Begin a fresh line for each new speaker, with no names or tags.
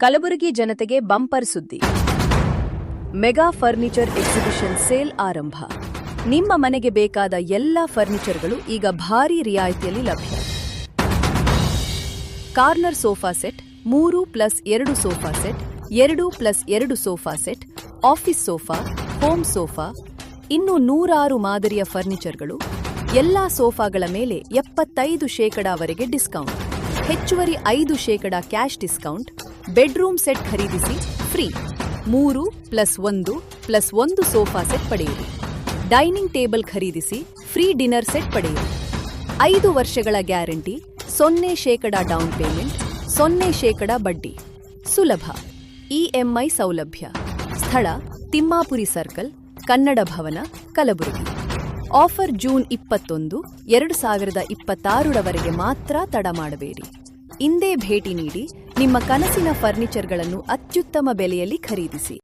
ಕಲಬುರಗಿ ಜನತೆಗೆ ಬಂಪರ್ ಸುದ್ದಿ. Mega furniture exhibition sale ಆರಂಭ. ನಿಮ್ಮ ಮನೆಗೆ ಬೇಕಾದ ಎಲ್ಲಾ ಫರ್ನಿಚರ್ಗಳು ಈಗ ಭಾರೀ ರಿಯಾಯಿತಿಯಲ್ಲಿ ಲಭ್ಯ. Corner sofa set, 3+2 sofa set, 2+2 sofa set, office sofa, home sofa, ಇನ್ನು 106 ಮಾದರಿಯ ಫರ್ನಿಚರ್ಗಳು. ಎಲ್ಲಾ ಸೋಫಾಗಳ ಮೇಲೆ 75% ಡಿಸ್ಕೌಂಟ್, ಹೆಚ್ಚುವರಿ 5% ಕ್ಯಾಶ್ ಡಿಸ್ಕೌಂಟ್. ಬೆಡ್ರೂಮ್ ಸೆಟ್ ಖರೀದಿಸಿ ಫ್ರೀ. 3+1+1 ಸೋಫಾ ಸೆಟ್ ಪಡೆಯಿರಿ. ಡೈನಿಂಗ್ ಟೇಬಲ್ ಖರೀದಿಸಿ ಫ್ರೀ ಡಿನ್ನರ್ ಸೆಟ್ ಪಡೆಯಿರಿ. 5 ವರ್ಷಗಳ ಗ್ಯಾರಂಟಿ, 0% ಡೌನ್ ಪೇಮೆಂಟ್, 0% ಬಡ್ಡಿ, ಸುಲಭ ಇಎಂಐ ಸೌಲಭ್ಯ. ಸ್ಥಳ ತಿಮ್ಮಾಪುರಿ ಸರ್ಕಲ್, ಕನ್ನಡ ಭವನ, ಕಲಬುರಗಿ. ಆಫರ್ ಜೂನ್ 21, 2026 ಮಾತ್ರ. ತಡ ಮಾಡಬೇಡಿ. ಇಂದೇ ಭೇಟಿ ನೀಡಿ ನಿಮ್ಮ ಕನಸಿನ ಫರ್ನಿಚರ್ಗಳನ್ನು ಅತ್ಯುತ್ತಮ ಬೆಲೆಯಲ್ಲಿ ಖರೀದಿಸಿ.